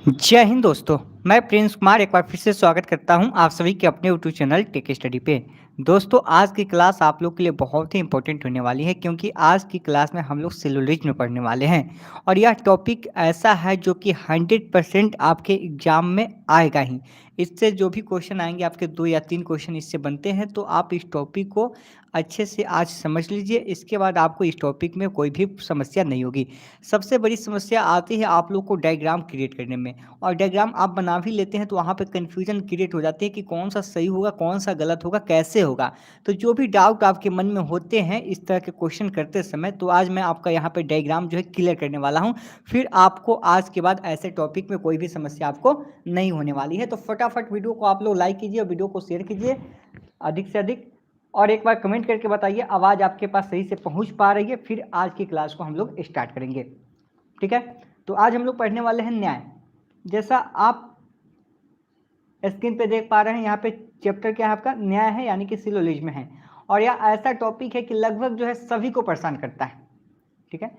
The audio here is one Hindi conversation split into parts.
जय हिंद दोस्तों। मैं प्रिंस कुमार एक बार फिर से स्वागत करता हूं आप सभी के अपने यूट्यूब चैनल टेक स्टडी पे। दोस्तों, आज की क्लास आप लोग के लिए बहुत ही इंपॉर्टेंट होने वाली है, क्योंकि आज की क्लास में हम लोग सिलोजिज्म पढ़ने वाले हैं। और यह टॉपिक ऐसा है जो कि 100% आपके एग्जाम में आएगा ही। इससे जो भी क्वेश्चन आएंगे, आपके 2 या 3 क्वेश्चन इससे बनते हैं, तो आप इस टॉपिक को अच्छे से आज समझ लीजिए। इसके बाद आपको इस टॉपिक में कोई भी समस्या नहीं होगी। सबसे बड़ी समस्या आती है आप लोग को डायग्राम क्रिएट करने में। और डायग्राम आप बना भी लेते हैं तो वहाँ पे कन्फ्यूजन क्रिएट हो जाती है कि कौन सा सही होगा, कौन सा गलत होगा, कैसे होगा। तो जो भी डाउट आपके मन में होते हैं इस तरह के क्वेश्चन करते समय, तो आज मैं आपका यहाँ पे डायग्राम जो है क्लियर करने वाला हूँ। फिर आपको आज के बाद ऐसे टॉपिक में कोई भी समस्या आपको नहीं होने वाली है। तो फटाफट वीडियो को आप लोग लाइक कीजिए और वीडियो को शेयर कीजिए अधिक से अधिक। और एक बार कमेंट करके बताइए आवाज़ आपके पास सही से पहुँच पा रही है। फिर आज की क्लास को हम लोग स्टार्ट करेंगे। ठीक है, तो आज हम लोग पढ़ने वाले हैं न्याय। जैसा आप स्क्रीन पे देख पा रहे हैं, यहाँ पे चैप्टर क्या है आपका, न्याय है, यानी कि सिलोजिज्म है। और यह ऐसा टॉपिक है कि लगभग जो है सभी को परेशान करता है। ठीक है,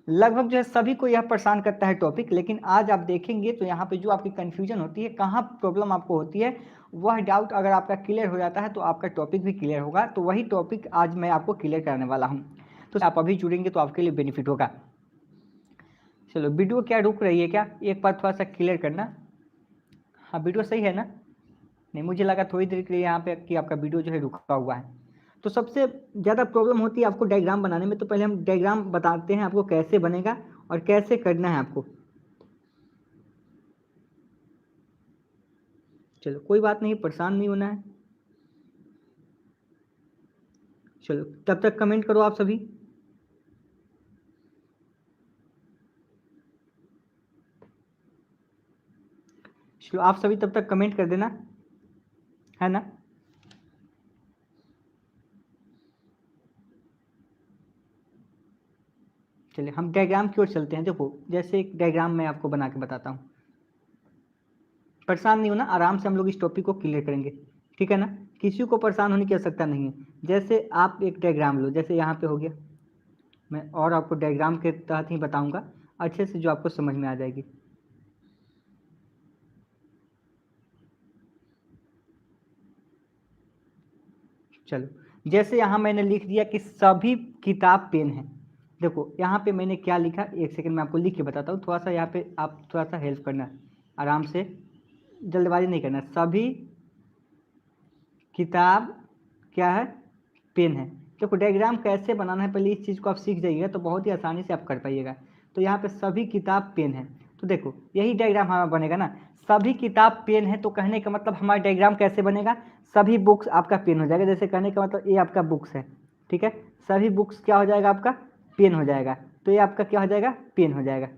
लगभग जो है सभी को यह परेशान करता है टॉपिक। लेकिन आज आप देखेंगे तो यहाँ पे जो आपकी कंफ्यूजन होती है, कहाँ प्रॉब्लम आपको होती है, वह डाउट अगर आपका क्लियर हो जाता है तो आपका टॉपिक भी क्लियर होगा। तो वही टॉपिक आज मैं आपको क्लियर कराने वाला हूँ। तो आप अभी जुड़ेंगे तो आपके लिए बेनिफिट होगा। चलो, वीडियो क्या रुक रही है क्या, एक बार थोड़ा सा क्लियर करना। हाँ, वीडियो सही है ना? नहीं, मुझे लगा थोड़ी देर के लिए यहाँ पे कि आपका वीडियो जो है रुका हुआ है। तो सबसे ज़्यादा प्रॉब्लम होती है आपको डायग्राम बनाने में। तो पहले हम डायग्राम बताते हैं आपको कैसे बनेगा और कैसे करना है आपको। चलो, कोई बात नहीं, परेशान नहीं होना है। चलो, तब तक कमेंट करो आप सभी। चलो, आप सभी तब तक कमेंट कर देना, है ना? चलिए, हम डायग्राम की ओर चलते हैं। देखो, जैसे एक डायग्राम मैं आपको बना के बताता हूँ। परेशान नहीं होना, आराम से हम लोग इस टॉपिक को क्लियर करेंगे। ठीक है ना? किसी को परेशान होने की आवश्यकता नहीं है। जैसे आप एक डायग्राम लो, जैसे यहाँ पे हो गया। मैं और आपको डायग्राम के तहत ही बताऊंगा अच्छे से, जो आपको समझ में आ जाएगी। चलो, जैसे यहाँ मैंने लिख दिया कि सभी किताब पेन है। देखो यहाँ पे मैंने क्या लिखा, एक सेकंड में आपको लिख के बताता हूँ। थोड़ा सा यहाँ पे आप थोड़ा सा हेल्प करना, आराम से, जल्दबाजी नहीं करना। सभी किताब क्या है, पेन है। देखो, डायग्राम कैसे बनाना है, पहले इस चीज़ को आप सीख जाइएगा तो बहुत ही आसानी से आप कर पाइएगा। तो यहाँ पे सभी किताब पेन है, तो देखो यही डायग्राम हमारा बनेगा ना। सभी किताब पेन है, तो कहने का मतलब हमारा डायग्राम कैसे बनेगा, सभी बुक्स आपका पेन हो जाएगा। जैसे कहने का मतलब ये आपका बुक्स है। ठीक है, सभी बुक्स क्या हो जाएगा आपका, पेन हो जाएगा। तो ये आपका क्या हो जाएगा, पेन हो जाएगा।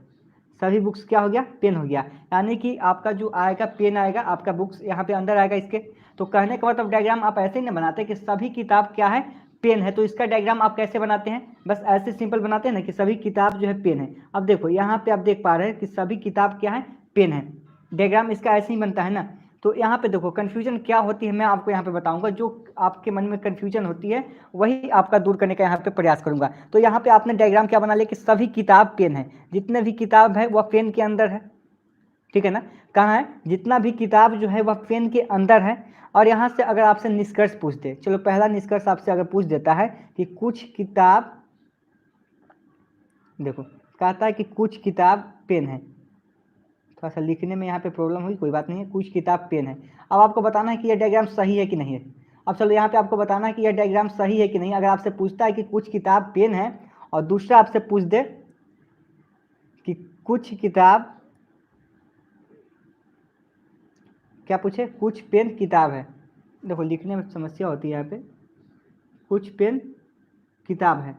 सभी बुक्स क्या हो गया, पेन हो गया। यानी कि आपका जो आएगा पेन आएगा, आपका बुक्स यहाँ पे अंदर आएगा इसके। तो कहने का मतलब डायग्राम आप ऐसे ही ना बनाते कि सभी किताब क्या है, पेन है। तो इसका डायग्राम आप कैसे बनाते हैं, बस ऐसे सिंपल बनाते हैं ना कि सभी किताब जो है पेन है। अब देखो यहाँ पे आप देख पा रहे हैं कि सभी किताब क्या है, पेन है। डायग्राम इसका ऐसे ही बनता है ना। तो यहाँ पे देखो कन्फ्यूजन क्या होती है, मैं आपको यहाँ पे बताऊंगा। जो आपके मन में कन्फ्यूजन होती है वही आपका दूर करने का यहाँ पे प्रयास करूंगा। तो यहाँ पे आपने डायग्राम क्या बना लिया कि सभी किताब पेन है, जितने भी किताब है वह पेन के अंदर है। ठीक है ना? कहाँ है, जितना भी किताब जो है वह पेन के अंदर है। और यहाँ से अगर आपसे निष्कर्ष पूछ दे, चलो पहला निष्कर्ष आपसे अगर पूछ देता है कि कुछ किताब, देखो कहता है कि कुछ किताब पेन है। थोड़ा सा लिखने में यहाँ पे प्रॉब्लम हुई, कोई बात नहीं है। कुछ किताब पेन है। अब आपको बताना है कि यह डायग्राम सही है कि नहीं है। अब चलो यहाँ पे आपको बताना है कि यह डायग्राम सही है कि नहीं। अगर आपसे पूछता है कि कुछ किताब पेन है, और दूसरा आपसे पूछ दे कि कुछ किताब, क्या पूछे, कुछ पेन किताब है। देखो लिखने में समस्या होती है यहाँ पे, कुछ पेन किताब है।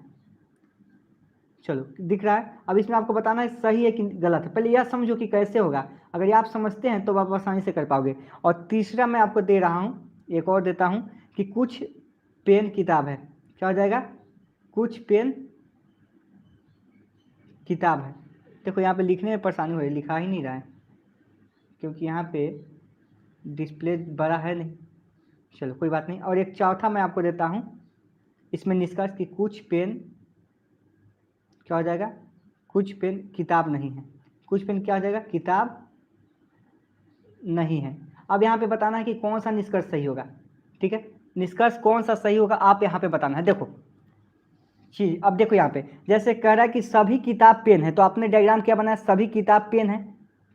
चलो, दिख रहा है। अब इसमें आपको बताना है सही है कि गलत है। पहले यह समझो कि कैसे होगा, अगर ये आप समझते हैं तो आप आसानी से कर पाओगे। और तीसरा मैं आपको दे रहा हूँ, एक और देता हूँ कि कुछ पेन किताब है। क्या हो जाएगा, कुछ पेन किताब है। देखो यहाँ पे लिखने में परेशानी हो रही है, लिखा ही नहीं रहा है क्योंकि यहाँ पे डिस्प्ले बड़ा है नहीं। चलो कोई बात नहीं। और एक चौथा मैं आपको देता हूँ इसमें निष्कर्ष कि कुछ पेन क्या हो जाएगा, कुछ पेन किताब नहीं है। कुछ पेन क्या हो जाएगा, किताब नहीं है। अब यहाँ पे बताना है कि कौन सा निष्कर्ष सही होगा। ठीक है, निष्कर्ष कौन सा सही होगा आप यहाँ पे बताना है। देखो चीज, अब देखो यहाँ पे जैसे कह रहा है कि सभी किताब पेन है, तो आपने डायग्राम क्या बनाया, सभी किताब पेन है।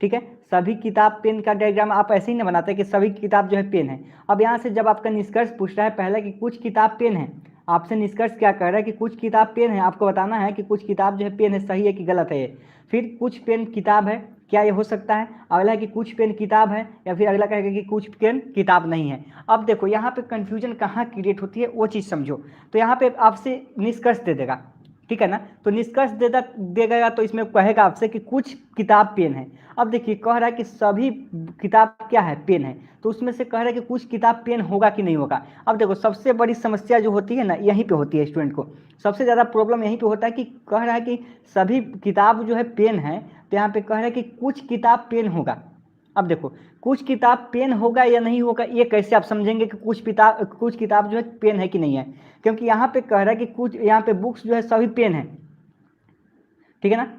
ठीक है, सभी किताब पेन का डायग्राम आप ऐसे ही ना बनाते कि सभी किताब जो है पेन है। अब यहाँ से जब आपका निष्कर्ष पूछ रहा है पहले कि कुछ किताब पेन है, आपसे निष्कर्ष क्या कह रहा है कि कुछ किताब पेन है, आपको बताना है कि कुछ किताब जो है पेन है, सही है कि गलत है ये। फिर कुछ पेन किताब है, क्या ये हो सकता है। अगला है कि कुछ पेन किताब है, या फिर अगला कहेगा कि कुछ पेन किताब नहीं है। अब देखो यहाँ पे कंफ्यूजन कहाँ क्रिएट होती है वो चीज़ समझो। तो यहाँ पे आपसे निष्कर्ष दे देगा, ठीक है ना। तो निष्कर्ष देगा तो इसमें कहेगा आपसे कि कुछ किताब पेन है। अब देखिए कह रहा है कि सभी किताब क्या है, पेन है, तो उसमें से कह रहा है कि कुछ किताब पेन होगा कि नहीं होगा। अब देखो सबसे बड़ी समस्या जो होती है ना यहीं पे होती है, स्टूडेंट को सबसे ज़्यादा प्रॉब्लम यहीं पे होता है कि कह रहा है कि सभी किताब जो है पेन है, तो यहाँ पे कह रहा है कि कुछ किताब पेन होगा। अब देखो कुछ किताब पेन होगा या नहीं होगा, ये कैसे आप समझेंगे कि कुछ किताब जो है पेन है कि नहीं है। क्योंकि यहाँ पे कह रहा है कि कुछ, यहाँ पे बुक्स जो है सभी पेन है, ठीक है ना।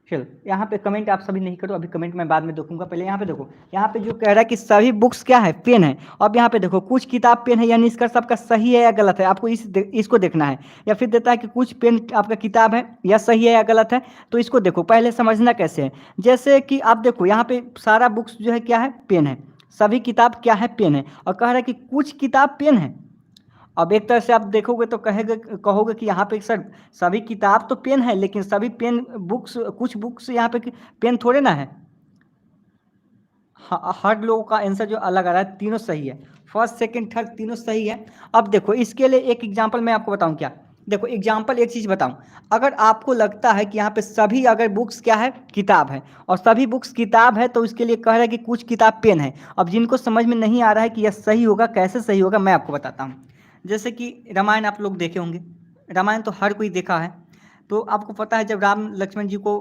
चलो यहाँ पे कमेंट आप सभी नहीं करो, अभी कमेंट मैं बाद में देखूंगा, पहले यहाँ पे देखो, यहाँ पे जो कह रहा है कि सभी बुक्स क्या है, पेन है। अब यहाँ पे देखो कुछ किताब पेन है, यानी इसका सबका सही है या गलत है, आपको इसको देखना है। या फिर देता है कि कुछ पेन आपका किताब है, या सही है या गलत है। तो इसको देखो पहले समझना कैसे है। जैसे कि आप देखो यहाँ पे सारा बुक्स जो है क्या है, पेन है, सभी किताब क्या है, पेन है, और कह रहा है कि कुछ किताब पेन है। अब एक तरह से आप देखोगे तो कहोगे कि यहाँ पे सर सभी किताब तो पेन है, लेकिन सभी पेन बुक्स, कुछ बुक्स यहाँ पे पेन थोड़े ना है। हर लोगों का आंसर जो अलग आ रहा है, तीनों सही है, फर्स्ट सेकंड थर्ड तीनों सही है। अब देखो इसके लिए एक एग्जांपल मैं आपको बताऊं क्या। देखो एग्जांपल एक चीज़ बताऊं, अगर आपको लगता है कि यहाँ पे सभी अगर बुक्स क्या है, किताब है, और सभी बुक्स किताब है, तो इसके लिए कह रहा है कि कुछ किताब पेन है। अब जिनको समझ में नहीं आ रहा है कि यह सही होगा, कैसे सही होगा, मैं आपको बताता हूँ। जैसे कि रामायण आप लोग देखे होंगे, रामायण तो हर कोई देखा है। तो आपको पता है जब राम लक्ष्मण जी को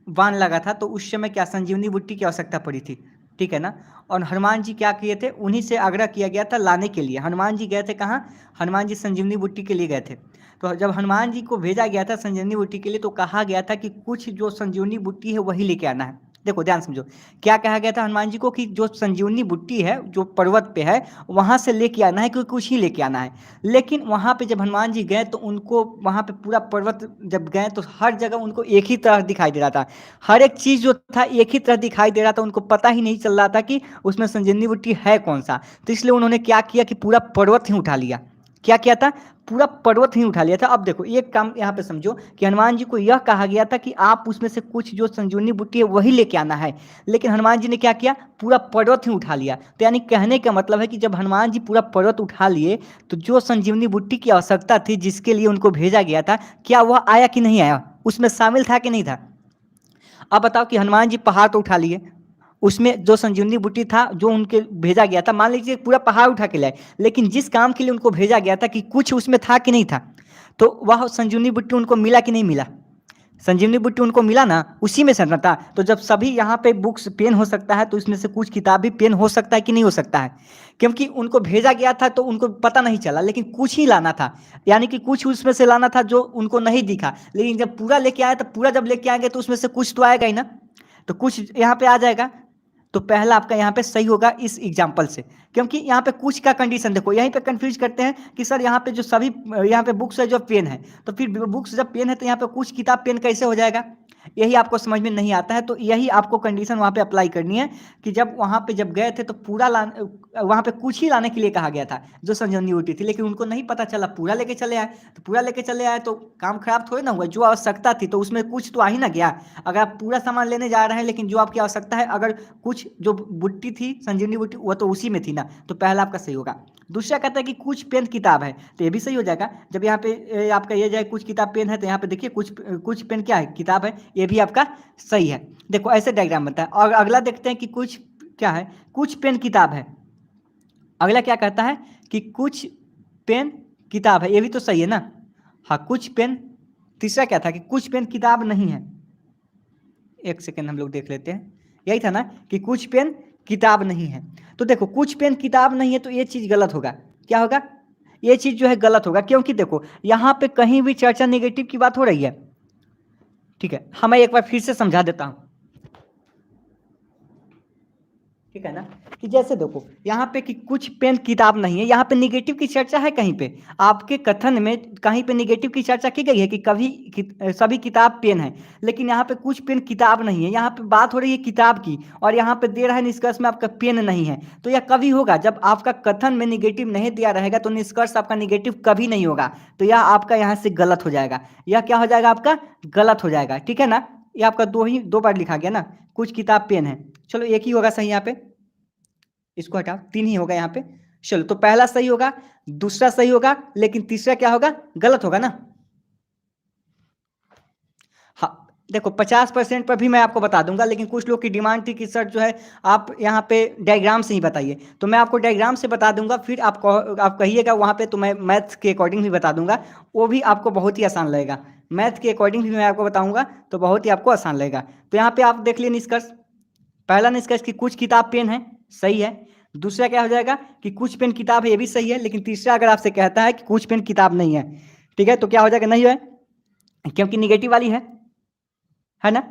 बाण लगा था, तो उस समय क्या संजीवनी बूटी की आवश्यकता पड़ी थी, ठीक है ना। और हनुमान जी क्या किए थे, उन्हीं से आग्रह किया गया था लाने के लिए। हनुमान जी गए थे कहाँ, हनुमान जी संजीवनी बूटी के लिए गए थे। तो जब हनुमान जी को भेजा गया था संजीवनी बूटी के लिए, तो कहा गया था कि कुछ जो संजीवनी बूटी है वही लेके आना है। देखो ध्यान समझो, क्या कहा गया था हनुमान जी को कि जो संजीवनी बूटी है जो पर्वत पे है वहां से लेके आना है, क्योंकि कुछ ही लेके आना है। लेकिन वहां पे जब हनुमान जी गए तो उनको वहां पे पूरा पर्वत जब गए तो हर जगह उनको एक ही तरह दिखाई दे रहा था, हर एक चीज़ जो था एक ही तरह दिखाई दे रहा था, उनको पता ही नहीं चल रहा था कि उसमें संजीवनी बूटी है कौन सा। तो इसलिए उन्होंने क्या किया कि पूरा पर्वत ही उठा लिया। क्या किया था, पूरा पर्वत ही उठा लिया था। अब देखो एक काम यहाँ पे समझो कि हनुमान जी को यह कहा गया था कि आप उसमें से कुछ जो संजीवनी बूटी है वही लेके आना है, लेकिन हनुमान जी ने क्या किया, पूरा पर्वत ही उठा लिया। तो यानी कहने का मतलब है कि जब हनुमान जी पूरा पर्वत उठा लिए, तो जो संजीवनी बूटी की आवश्यकता थी जिसके लिए उनको भेजा गया था, क्या वह आया कि नहीं आया, उसमें शामिल था कि नहीं था। अब बताओ कि हनुमान जी पहाड़ तो उठा लिए, उसमें जो संजीवनी बूटी था जो उनके भेजा गया था, मान लीजिए पूरा पहाड़ उठा के लाए, लेकिन जिस काम के लिए उनको भेजा गया था कि कुछ उसमें था कि नहीं था, तो वह संजीवनी बूटी उनको मिला कि नहीं मिला। संजीवनी बूटी उनको मिला ना, उसी में से था। तो जब सभी यहाँ पे बुक्स पेन हो सकता है, तो इसमें से कुछ किताब भी पेन हो सकता है कि नहीं हो सकता है। क्योंकि उनको भेजा गया था तो उनको पता नहीं चला, लेकिन कुछ ही लाना था, यानी कि कुछ उसमें से लाना था जो उनको नहीं दिखा। लेकिन जब पूरा लेके आए तो पूरा जब लेके आएंगे तो उसमें से कुछ तो आएगा ही ना, तो कुछ यहाँ पे आ जाएगा। तो पहला आपका यहाँ पे सही होगा इस एग्जाम्पल से, क्योंकि यहाँ पे कुछ का कंडीशन देखो, यहीं पे कंफ्यूज करते हैं कि सर यहाँ पे जो सभी यहाँ पे बुक्स है जो पेन है, तो फिर बुक्स जब पेन है तो यहाँ पे कुछ किताब पेन कैसे हो जाएगा, यही आपको समझ में नहीं आता है। तो यही आपको कंडीशन वहाँ पे अप्लाई करनी है कि जब वहाँ पे जब गए थे तो पूरा वहाँ पे कुछ ही लाने के लिए कहा गया था जो संजीवनी बूटी थी, लेकिन उनको नहीं पता चला, पूरा लेके चले आए। तो पूरा लेके चले आए तो काम खराब थोड़ी ना हुआ, जो आवश्यकता थी तो उसमें कुछ तो आ ही ना गया। अगर आप पूरा सामान लेने जा रहे हैं लेकिन जो आपकी आवश्यकता है, अगर कुछ जो बुट्टी थी संजीवनी बुट्टी वो तो उसी में थी ना, तो पहला आपका सही होगा। दूसरा कहता है कि कुछ पेन किताब है, तो ये भी सही हो जाएगा। जब यहाँ पे आपका ये जाए कुछ किताब पेन है, तो यहाँ पे देखिए कुछ कुछ पेन क्या है, किताब है, ये भी आपका सही है। देखो ऐसे डायग्राम बनता है। और अगला देखते हैं कि कुछ क्या है, कुछ पेन किताब है। अगला क्या कहता है कि कुछ पेन किताब है, ये भी तो सही है ना। हाँ कुछ पेन। तीसरा क्या था कि कुछ पेन किताब नहीं है। एक सेकेंड हम लोग देख लेते हैं, यही था ना कि कुछ पेन किताब नहीं है। तो देखो कुछ पेन किताब नहीं है, तो ये चीज गलत होगा। क्या होगा, ये चीज जो है गलत होगा, क्योंकि देखो यहाँ पे कहीं भी चर्चा नेगेटिव की बात हो रही है। ठीक है, हमें एक बार फिर से समझा देता हूँ। ठीक है ना। कि जैसे देखो यहाँ पे कि कुछ पेन किताब नहीं है, यहाँ पे निगेटिव की चर्चा है कहीं पे, आपके कथन में कहीं पे निगेटिव की चर्चा की गई है कि सभी किताब पेन है, लेकिन यहाँ पे कुछ पेन किताब नहीं है, यहाँ पे बात हो रही है किताब की, और यहाँ पे दे रहा है निष्कर्ष में आपका पेन नहीं है। तो यह कभी होगा जब आपका कथन में निगेटिव नहीं दिया रहेगा, तो निष्कर्ष आपका निगेटिव कभी नहीं होगा। तो यह आपका यहाँ से गलत हो जाएगा, यह क्या हो जाएगा आपका गलत हो जाएगा। ठीक है ना, ये आपका दो बार लिखा गया ना, कुछ किताब पेन है। चलो एक ही होगा सही यहाँ पे, इसको हटाओ, तीन ही होगा यहाँ पे। चलो तो पहला सही होगा, दूसरा सही होगा, लेकिन तीसरा क्या होगा, गलत होगा ना। हाँ देखो 50% पर भी मैं आपको बता दूंगा, लेकिन कुछ लोग की डिमांड थी कि सर जो है आप यहाँ पे डायग्राम से ही बताइए, तो मैं आपको डायग्राम से बता दूंगा, फिर आप कहिएगा वहाँ पे, तो मैं मैथ्स के अकॉर्डिंग भी बता दूंगा, वो भी आपको बहुत ही आसान लगेगा। मैथ के अकॉर्डिंग भी मैं आपको बताऊंगा तो बहुत ही आपको आसान लगेगा। तो यहाँ पे आप देख लिए निष्कर्ष, पहला निष्कर्ष कि कुछ किताब पेन है, सही है। दूसरा क्या हो जाएगा कि कुछ पेन किताब है, ये भी सही है, लेकिन तीसरा अगर आपसे कहता है कि कुछ पेन किताब नहीं है, ठीक है, तो क्या हो जाएगा, नहीं है, क्योंकि निगेटिव वाली है ना।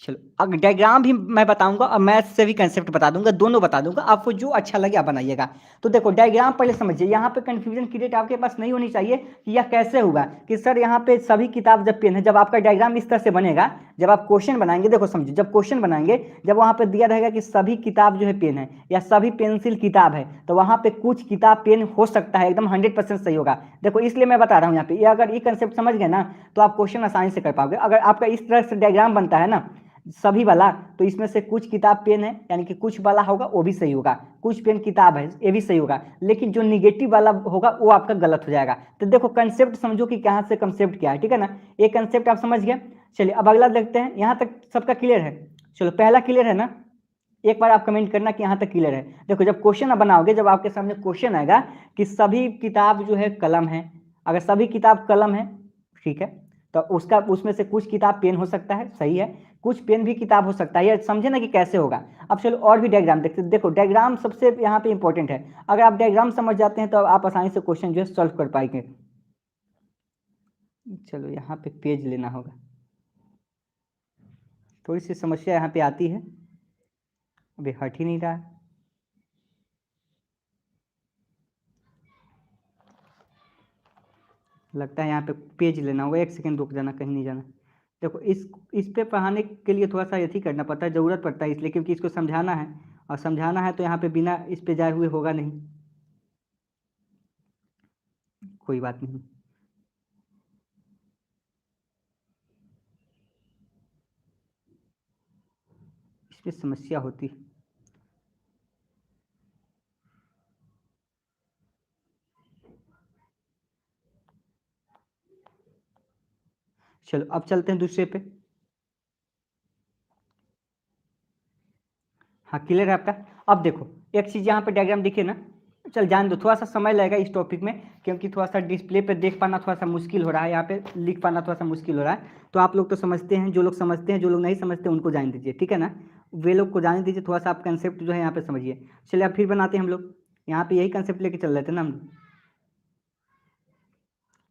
चलो अब डायग्राम भी मैं बताऊंगा और मैथ से भी कंसेप्ट बता दूंगा, दोनों बता दूंगा, आपको जो अच्छा लगे आप बनाइएगा। तो देखो डायग्राम पहले समझिए, यहाँ पे कंफ्यूजन क्रिएट आपके पास नहीं होनी चाहिए कि यह कैसे होगा कि सर यहाँ पे सभी किताब जब पेन है, जब आपका डायग्राम इस तरह से बनेगा, जब आप क्वेश्चन बनाएंगे, देखो समझिए, जब क्वेश्चन बनाएंगे, जब वहाँ पे दिया रहेगा कि सभी किताब जो है पेन है या सभी पेंसिल किताब है, तो वहाँ पे कुछ किताब पेन हो सकता है, एकदम 100% सही होगा। देखो इसलिए मैं बता रहा हूँ यहाँ पे, ये अगर ये कंसेप्ट समझ गए ना, तो आप क्वेश्चन आसानी से कर पाओगे। अगर आपका इस तरह से डायग्राम बनता है ना सभी वाला, तो इसमें से कुछ किताब पेन है, यानी कि कुछ वाला होगा वो भी सही होगा, कुछ पेन किताब है ये भी सही होगा, लेकिन जो निगेटिव वाला होगा वो आपका गलत हो जाएगा। तो देखो कंसेप्ट समझो कि कहाँ से कंसेप्ट क्या है, ठीक है ना, एक कंसेप्ट आप समझ गए। चलिए अब अगला देखते हैं, यहाँ तक सबका क्लियर है। चलो पहला क्लियर है ना, एक बार आप कमेंट करना कि यहाँ तक क्लियर है। देखो जब क्वेश्चन आप बनाओगे, जब आपके सामने क्वेश्चन आएगा कि सभी किताब जो है कलम है, अगर सभी किताब कलम है, ठीक है, तो उसका उसमें से कुछ किताब पेन हो सकता है, सही है, कुछ पेन भी किताब हो सकता है, ये समझे ना कि कैसे होगा। अब चलो और भी डायग्राम देखते हैं। देखो डायग्राम सबसे यहाँ पे इंपॉर्टेंट है, अगर आप डायग्राम समझ जाते हैं तो आप आसानी से क्वेश्चन जो है सॉल्व कर पाएंगे। चलो यहाँ पे पेज लेना होगा, थोड़ी सी समस्या यहाँ पे आती है, अभी हट ही नहीं रहा है। लगता है यहाँ पे पेज लेना होगा, एक सेकंड रुक जाना, कहीं नहीं जाना। देखो इस पे पढ़ाने के लिए थोड़ा सा यही करना पड़ता है, ज़रूरत पड़ता है इसलिए, क्योंकि इसको समझाना है, और समझाना है तो यहाँ पे बिना इस पे जाए हुए होगा नहीं। कोई बात नहीं, इस पे समस्या होती है। चलो अब चलते हैं दूसरे पे। हाँ क्लियर है आपका। अब देखो एक चीज़ यहाँ पे डायग्राम दिखे ना, चल जान दो, थोड़ा सा समय लगेगा इस टॉपिक में, क्योंकि थोड़ा सा डिस्प्ले पे देख पाना थोड़ा सा मुश्किल हो रहा है, यहाँ पे लिख पाना थोड़ा सा मुश्किल हो रहा है। तो आप लोग तो समझते हैं, जो लोग समझते हैं, जो लोग नहीं समझते उनको जाने दीजिए, ठीक है ना, वे लोग को जाने दीजिए, थोड़ा सा आप कंसेप्ट जो है यहाँ पे समझिए। चलिए अब फिर बनाते हैं हम लोग, यहाँ पे यही कंसेप्ट लेके चल रहे थे ना हम,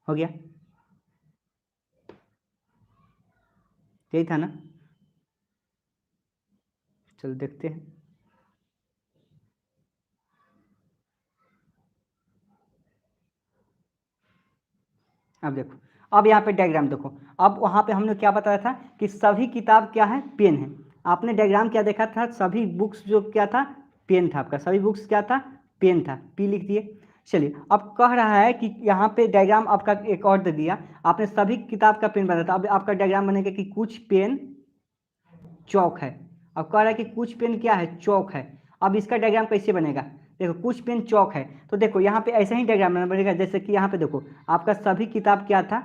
हो गया, यही था ना। चलो देखते हैं, अब देखो, अब यहाँ पे डायग्राम देखो, अब वहाँ पे हमने क्या बताया था कि सभी किताब क्या है, पेन है। आपने डायग्राम क्या देखा था, सभी बुक्स जो क्या था, पेन था आपका, सभी बुक्स क्या था, पेन था, पी लिख दिए। चलिए अब कह रहा है कि यहाँ पे डायग्राम आपका एक और दे दिया, आपने सभी किताब का पेन बनाया था, अब आपका डायग्राम बनेगा कि कुछ पेन चौक है। अब कह रहा है कि कुछ पेन क्या है, चौक है। अब इसका डायग्राम कैसे बनेगा, देखो कुछ पेन चौक है, तो देखो यहाँ पे ऐसा ही डायग्राम बनेगा, जैसे कि यहाँ पे देखो आपका सभी किताब क्या था,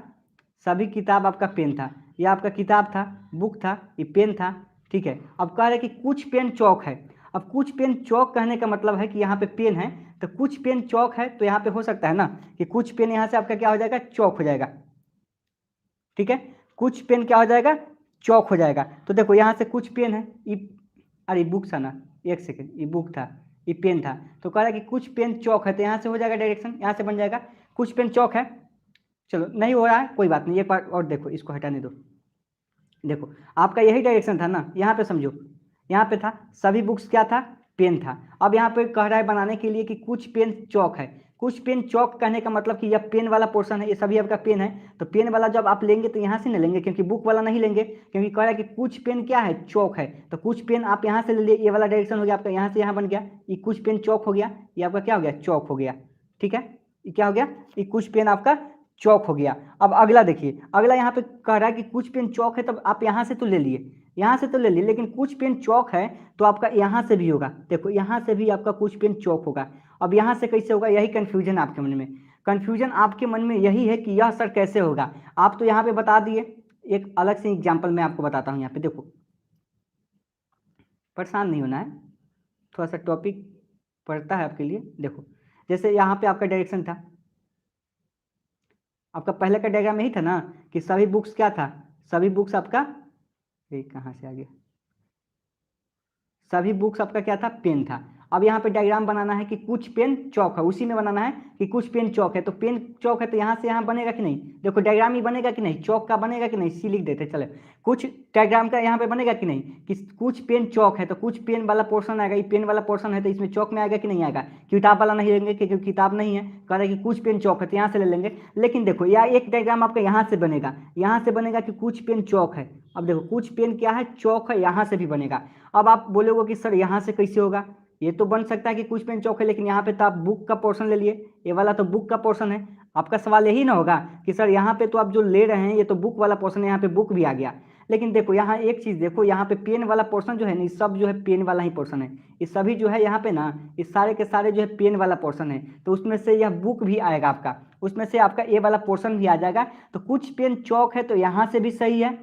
सभी किताब आपका पेन था, ये आपका किताब था, बुक था, ये पेन था, ठीक है। अब कह रहे हैं कि कुछ पेन चौक है। अब कुछ पेन चौक कहने का मतलब है कि यहाँ पे पेन है, तो कुछ पेन चौक है, तो यहाँ पे हो सकता है ना कि कुछ पेन यहाँ से आपका क्या हो जाएगा, चौक हो जाएगा, ठीक है, कुछ पेन क्या हो जाएगा, चौक हो जाएगा। तो देखो यहाँ से कुछ पेन है, ये अरे बुक था ना, एक सेकेंड, ये बुक था, ये पेन था, तो कह रहा है कि कुछ पेन चौक है, तो यहाँ से हो जाएगा डायरेक्शन, यहाँ से बन जाएगा कुछ पेन चौक है। चलो नहीं हो रहा है कोई बात नहीं, एक बार और देखो, इसको हटाने दो। देखो आपका यही डायरेक्शन था ना, यहाँ पे समझो, यहाँ पे था सभी बुक्स क्या था, पेन था। अब यहाँ पे कह रहा है बनाने के लिए कि कुछ पेन चौक है। कुछ पेन चौक कहने का मतलब कि यह पेन वाला पोर्शन है, ये सभी आपका पेन है। तो पेन वाला जब आप लेंगे तो यहाँ से नहीं लेंगे, क्योंकि बुक वाला नहीं लेंगे, क्योंकि कह रहा है कि कुछ पेन क्या है, चौक है। तो कुछ पेन आप यहाँ से ले लिए, ये वाला डायरेक्शन हो गया आपका, यहाँ से यहाँ बन गया, ये कुछ पेन चौक हो गया, ये आपका क्या हो गया, चौक हो गया। ठीक है, ये क्या हो गया, ये कुछ पेन आपका चौक हो गया। अब अगला देखिए, अगला यहाँ पे कह रहा है कि कुछ पेन चौक है, तब आप यहाँ से तो ले लिए, यहाँ से तो ले लिए, लेकिन कुछ पेन चौक है तो आपका यहाँ से भी होगा। देखो यहाँ से भी आपका कुछ पेन चौक होगा। अब यहाँ से कैसे होगा, यही कंफ्यूजन आपके मन में, कंफ्यूजन आपके मन में यही है कि यह सर कैसे होगा। आप तो यहाँ पे बता दिए, एक अलग से एग्जाम्पल मैं आपको बताता हूँ। यहाँ पे देखो, परेशान नहीं होना है, थोड़ा सा टॉपिक पड़ता है आपके लिए। देखो जैसे यहाँ पे आपका डायरेक्शन था, आपका पहले का डायग्राम यही था ना कि सभी बुक्स क्या था, सभी बुक्स आपका, ये कहाँ से आ गया, सभी बुक्स आपका क्या था, पेन था। अब यहाँ पे डायग्राम बनाना है कि कुछ पेन चौक है, उसी में बनाना है कि कुछ पेन चौक है। तो पेन चौक है तो यहाँ से यहाँ बनेगा कि नहीं, देखो डायग्राम ही बनेगा कि नहीं, चौक का बनेगा कि नहीं, सी लिख देते चले। कुछ डायग्राम का यहाँ पे बनेगा कि नहीं, कि कुछ पेन चौक है, तो कुछ पेन वाला पोर्शन आएगा, ये पेन वाला पोर्शन है तो इसमें चौक में आएगा कि नहीं आएगा। किताब वाला नहीं लेंगे क्योंकि किताब नहीं है, कह रहे कि कुछ पेन चौक है तो यहाँ से ले लेंगे। लेकिन देखो यह एक डायग्राम आपका यहाँ से बनेगा, यहाँ से बनेगा कि कुछ पेन चौक है। अब देखो कुछ पेन क्या है, चौक है, यहाँ से भी बनेगा। अब आप बोलोगे कि सर यहाँ से कैसे होगा, ये तो बन सकता है कि कुछ पेन चौक है, लेकिन यहाँ पे तो आप बुक का पोर्शन ले लिए, ये वाला तो बुक का पोर्शन है। आपका सवाल यही ना होगा कि सर यहाँ पे तो आप जो ले रहे हैं ये तो बुक वाला पोर्शन है, यहाँ पे बुक भी आ गया। लेकिन देखो यहाँ एक चीज़ देखो, यहाँ पे पेन वाला पोर्शन जो है ना, ये सब जो है पेन वाला ही पोर्शन है, ये सभी जो है यहाँ पे ना, ये सारे के सारे जो है पेन वाला पोर्शन है। तो उसमें से यह बुक भी आएगा आपका, उसमें से आपका ए वाला पोर्शन भी आ जाएगा। तो कुछ पेन चौक है तो यहाँ से भी सही है,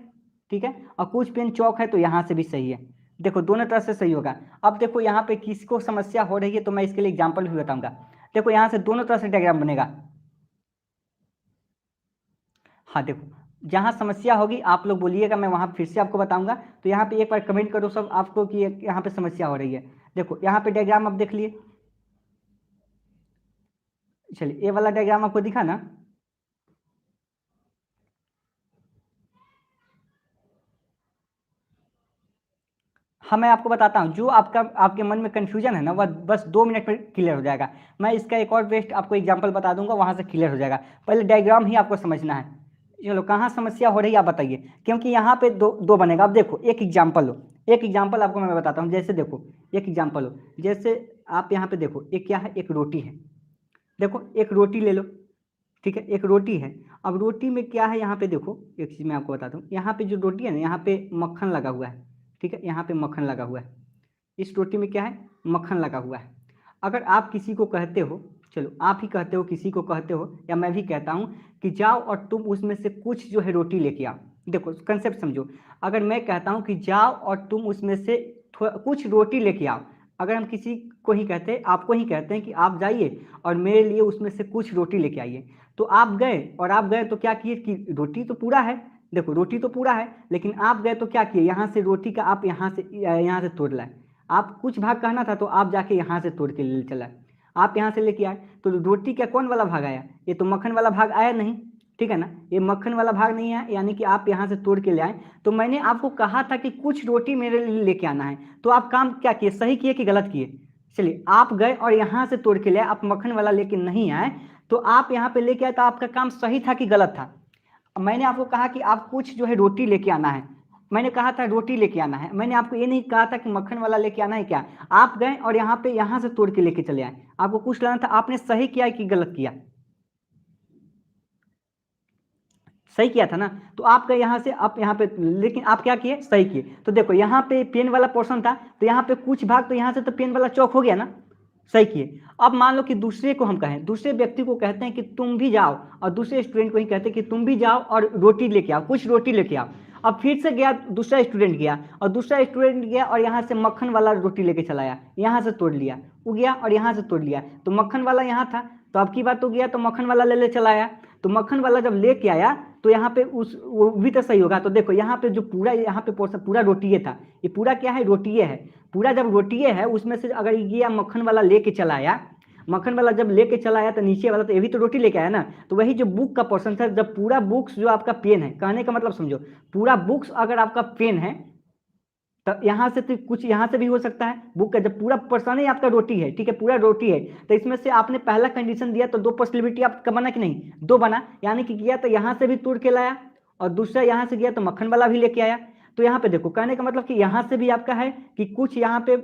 ठीक है, और कुछ पेन चौक है तो यहाँ से भी सही है। देखो दोनों तरह से सही होगा। अब देखो यहाँ पे किसको समस्या हो रही है तो मैं इसके लिए एग्जांपल भी बताऊंगा। देखो यहाँ से दोनों तरह से डायग्राम बनेगा। हाँ देखो, जहाँ समस्या होगी आप लोग बोलिएगा, मैं वहाँ फिर से आपको बताऊंगा। तो यहाँ पे एक बार कमेंट करो सब आपको कि यहाँ पे समस्या हो रही है। देखो यहाँ पे डायग्राम आप देख लिए, चलिए ये वाला डायग्राम आपको दिखा ना, हाँ मैं आपको बताता हूँ, जो आपका आपके मन में कन्फ्यूजन है ना वह बस 2 मिनट में क्लियर हो जाएगा। मैं इसका एक और बेस्ट आपको एग्जांपल बता दूंगा, वहाँ से क्लियर हो जाएगा। पहले डायग्राम ही आपको समझना है। चलो कहाँ समस्या हो रही है आप बताइए, क्योंकि यहाँ पे दो दो बनेगा। अब देखो एक एग्जाम्पल लो, एक एग्जाम्पल आपको मैं बताता हूँ। जैसे देखो एक एग्जाम्पल हो, जैसे आप यहाँ पे देखो एक क्या है, एक रोटी है। देखो एक रोटी ले लो, ठीक है, एक रोटी है। अब रोटी में क्या है, यहाँ पे देखो एक चीज़ मैं आपको बताता हूँ, यहाँ पे जो रोटी है ना, यहाँ पे मक्खन लगा हुआ है, ठीक है, यहाँ पे मक्खन लगा हुआ है। इस रोटी में क्या है, मक्खन लगा हुआ है। अगर आप किसी को कहते हो, चलो आप ही कहते हो, किसी को कहते हो या मैं भी कहता हूँ कि जाओ और तुम उसमें से कुछ जो है रोटी लेके आओ। देखो कंसेप्ट समझो, अगर मैं कहता हूँ कि जाओ और तुम उसमें से कुछ रोटी लेके आओ, अगर हम किसी को ही कहते हैं, आपको ही कहते हैं कि आप जाइए और मेरे लिए उसमें से कुछ रोटी लेके आइए, तो आप गए, और आप गए तो क्या किए कि रोटी तो पूरा है, देखो रोटी तो पूरा है, लेकिन आप गए तो क्या किए, यहाँ से रोटी का आप यहाँ से तोड़ लाए। आप कुछ भाग कहना था तो आप जाके यहाँ से तोड़ के ले चला, आप यहाँ से लेके आए, तो रोटी का कौन वाला भाग आया, ये तो मक्खन वाला भाग आया नहीं, ठीक है ना, ये मक्खन वाला भाग नहीं आया, यानी कि आप यहाँ से तोड़ के ले आए। तो मैंने आपको कहा था कि कुछ रोटी मेरे लिए लेके आना है, तो आप काम क्या किए, सही किए कि गलत किए। चलिए आप गए और यहाँ से तोड़ के ले आए, आप मक्खन वाला लेके नहीं आए, तो आप यहाँ पे लेके आए, तो आपका काम सही था कि गलत था। मैंने आपको कहा कि आप कुछ जो है रोटी लेके आना है, मैंने कहा था रोटी लेके आना है, मैंने आपको ये नहीं कहा था कि मक्खन वाला लेके आना है। क्या आप गए और यहाँ पे यहाँ से तोड़ के लेके चले आए, आपको कुछ लाना था, आपने सही किया कि गलत किया, सही किया था ना। तो आप गए यहाँ से, आप यहाँ पे, लेकिन आप क्या किए, सही किए। तो देखो यहाँ पे पेन वाला पोर्शन था, तो यहाँ पे कुछ भाग, तो यहाँ से तो पेन वाला चौक हो गया ना, सही किए। अब मान लो कि दूसरे को हम कहें, दूसरे व्यक्ति को कहते हैं कि तुम भी जाओ, और दूसरे स्टूडेंट को ही कहते हैं कि तुम भी जाओ और रोटी लेके आओ, कुछ रोटी लेके आओ। अब फिर से गया दूसरा स्टूडेंट, गया और दूसरा स्टूडेंट गया और यहाँ से मक्खन वाला रोटी लेके चला आया, यहाँ से तोड़ लिया, वो गया और यहाँ से तोड़ लिया, तो मक्खन वाला यहाँ था, तो अब की बात तो गया तो मक्खन वाला ले चला आया। तो मक्खन वाला जब लेके आया तो यहाँ पे उस वो भी तो सही होगा। तो देखो यहाँ पे जो पूरा, यहाँ पे पोर्शन पूरा रोटिए था, ये पूरा क्या है, रोटिए है। पूरा जब रोटिए है उसमें से अगर ये मक्खन वाला लेके चला आया, मक्खन वाला जब लेके चला आया तो नीचे वाला तो ये भी तो रोटी लेके आया ना। तो वही जो बुक का पोर्शन था, जब पूरा बुक्स जो आपका पेन है, कहने का मतलब समझो, पूरा बुक्स अगर आपका पेन है, तो यहाँ से तो कुछ यहाँ से भी हो सकता है। बुक का जब पूरा पर्सन ही आपका रोटी है, ठीक है, पूरा रोटी है, तो इसमें से आपने पहला कंडीशन दिया तो 2 पॉसिबिलिटी आपका बना कि नहीं, 2 बना, यानी कि किया तो यहाँ से भी तोड़ के लाया और दूसरा यहाँ से गया तो मक्खन वाला भी लेके आया। तो यहाँ पे देखो कहने का मतलब कि यहाँ से भी आपका है कि कुछ यहाँ पे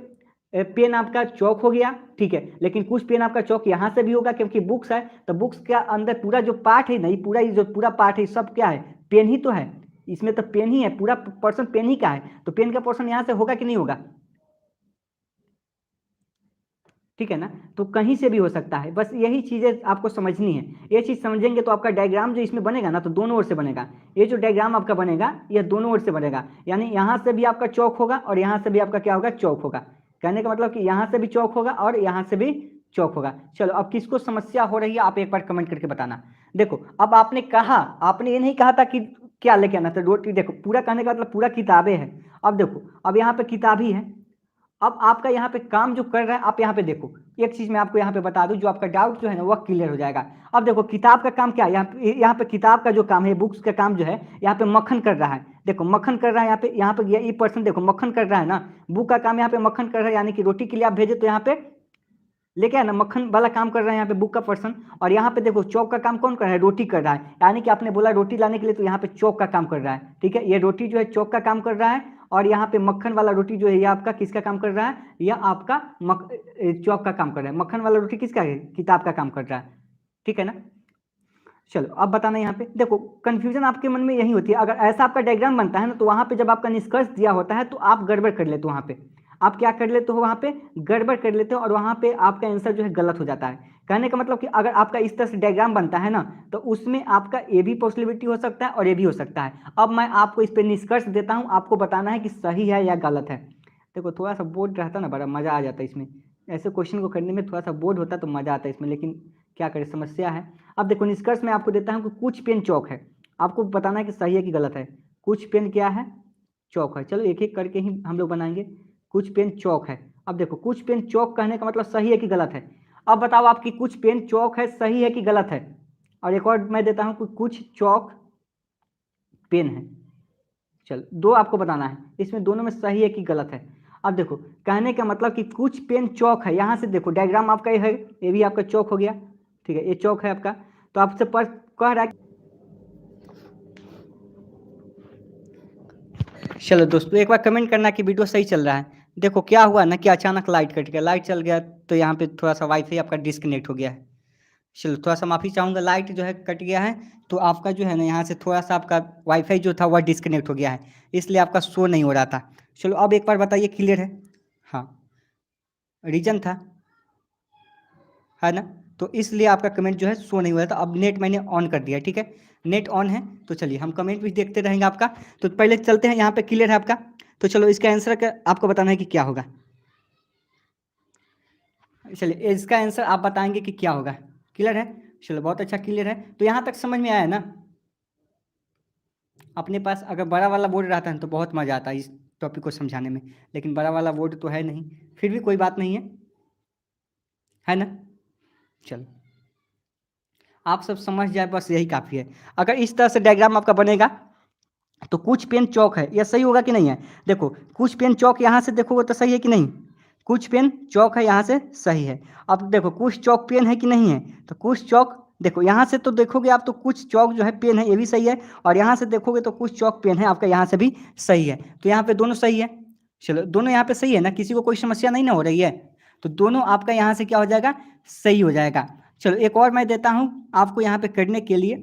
पेन आपका चौक हो गया, ठीक है, लेकिन कुछ पेन आपका चौक यहाँ से भी होगा क्योंकि बुक्स है, तो बुक्स के अंदर पूरा जो पार्ट है नहीं, पूरा जो पूरा पार्ट है सब क्या है, पेन ही तो है, इसमें तो पेन ही है, पूरा पोर्शन पेन ही का है, तो पेन का पोर्शन यहाँ से होगा कि नहीं होगा, ठीक है ना। तो कहीं से भी हो सकता है, बस यही चीजें आपको समझनी है। ये चीज समझेंगे तो आपका डायग्राम जो इसमें बनेगा ना, तो दोनों ओर से बनेगा। ये जो डायग्राम आपका बनेगा ये दोनों ओर से बनेगा, यानी यहाँ से भी आपका चौक होगा और यहाँ से भी आपका क्या होगा, चौक होगा। कहने का मतलब कि यहाँ से भी चौक होगा और यहाँ से भी चौक होगा। चलो अब किसको समस्या हो रही है आप एक बार कमेंट करके बताना। देखो अब आपने कहा, आपने ये नहीं कहा था कि क्या लेके आना था, रोटी। देखो पूरा कहने का मतलब पूरा किताबें है। अब देखो अब यहाँ पे किताब ही है। अब आपका यहाँ पे काम जो कर रहा है, आप यहाँ पे देखो, एक चीज मैं आपको यहाँ पे बता दूं जो आपका डाउट जो है ना वह क्लियर हो जाएगा। अब देखो किताब का काम क्या है, यहाँ पे किताब का जो काम है, बुक्स का काम जो है, यहाँ पे मक्खन कर रहा है। देखो मक्खन कर रहा है यहाँ पे ये पर्सन देखो मक्खन कर रहा है ना, बुक का काम यहाँ पे मक्खन कर रहा है, यानी कि रोटी के लिए आप भेजे तो यहाँ पे लेके आना, मक्खन वाला काम कर रहा है यहाँ पे बुक का पर्सन। और यहाँ पे देखो चौक का काम कौन कर रहा है, रोटी कर रहा है, यानी कि आपने बोला रोटी लाने के लिए, तो यहाँ पे चौक का काम कर रहा है, ठीक है, ये रोटी जो है चौक का काम कर रहा है। और यहाँ पे मक्खन वाला रोटी जो है ये आपका किसका काम कर रहा है, यह आपका चौक का काम कर रहा है। मक्खन वाला रोटी किसका है, किताब का काम कर रहा है, ठीक है ना। चलो अब बताना, यहाँ पे देखो कंफ्यूजन आपके मन में यही होती है, अगर ऐसा आपका डायग्राम बनता है ना, तो वहां पे जब आपका निष्कर्ष दिया होता है तो आप गड़बड़ कर लेते हो, वहां पे आप क्या कर लेते हो, वहां पे गड़बड़ कर लेते हो और वहां पे आपका आंसर जो है गलत हो जाता है। कहने का मतलब कि अगर आपका इस तरह से डायग्राम बनता है ना, तो उसमें आपका ए भी पॉसिबिलिटी हो सकता है और ए भी हो सकता है। अब मैं आपको इस पर निष्कर्ष देता हूँ, आपको बताना है कि सही है या गलत है। देखो थोड़ा सा बोर्ड रहता ना, बड़ा मजा आ जाता है इसमें, ऐसे क्वेश्चन को करने में थोड़ा सा बोर्ड होता तो मजा आता है इसमें, लेकिन क्या करें समस्या है। अब देखो निष्कर्ष में आपको देता हूँ कि कुछ पेन चौक है, आपको बताना है कि सही है कि गलत है। कुछ पेन क्या है, चौक है। चलो एक एक करके ही हम लोग बनाएंगे। कुछ पेन चौक है। अब देखो कुछ पेन चौक कहने का मतलब सही है कि गलत है। अब बताओ आपकी कुछ पेन चौक है, सही है कि गलत है। और एक और मैं देता हूँ कि कुछ चौक पेन है। चलो दो आपको बताना है, इसमें दोनों में सही है कि गलत है। अब देखो कहने का मतलब कि कुछ पेन चौक है, यहाँ से देखो डायग्राम आपका ये है, ये भी आपका चौक हो गया, ठीक है, ये चौक है आपका। तो आपसे पर कह रहा है, चलो दोस्तों एक बार कमेंट करना कि वीडियो सही चल रहा है। देखो क्या हुआ ना कि अचानक लाइट कट गया, लाइट चल गया तो यहाँ पे थोड़ा सा वाईफाई आपका डिस्कनेक्ट हो गया है। चलो थोड़ा सा माफ़ी चाहूँगा, लाइट जो है कट गया है तो आपका जो है ना यहाँ से थोड़ा सा आपका वाईफाई जो था वह डिस्कनेक्ट हो गया है, इसलिए आपका शो नहीं हो रहा था। चलो अब एक बार बताइए क्लियर है। हाँ रीजन था, है ना, तो इसलिए आपका कमेंट जो है शो नहीं हुआ था। अब नेट मैंने ऑन कर दिया, ठीक है, नेट ऑन है। तो चलिए हम कमेंट भी देखते रहेंगे आपका। तो पहले चलते हैं, यहाँ पे क्लियर है आपका। तो चलो इसका आंसर का आपको बताना है कि क्या होगा। चलिए इसका आंसर आप बताएंगे कि क्या होगा। क्लियर है, चलो बहुत अच्छा क्लियर है। तो यहाँ तक समझ में आया ना। अपने पास अगर बड़ा वाला बोर्ड रहता है तो बहुत मज़ा आता है इस टॉपिक को समझाने में, लेकिन बड़ा वाला बोर्ड तो है नहीं, फिर भी कोई बात नहीं है ना। चलो आप सब समझ जाए बस यही काफ़ी है। अगर इस तरह से डायग्राम आपका बनेगा तो कुछ पेन चौक है, यह सही होगा कि नहीं है। देखो कुछ पेन चौक यहाँ से देखोगे तो सही है कि नहीं, कुछ पेन चौक है यहाँ से सही है। अब देखो कुछ चौक पेन है कि नहीं है, तो कुछ चौक देखो यहाँ से तो देखोगे आप तो कुछ चौक जो है पेन है, ये भी सही है। और यहाँ से देखोगे तो कुछ चौक पेन है आपका, यहाँ से भी सही है। तो यहाँ पे दोनों सही है। चलो दोनों यहाँ पे सही है ना, किसी को कोई समस्या नहीं ना हो रही है, तो दोनों आपका यहाँ से क्या हो जाएगा, सही हो जाएगा। चलो एक और मैं देता हूँ आपको यहाँ पे करने के लिए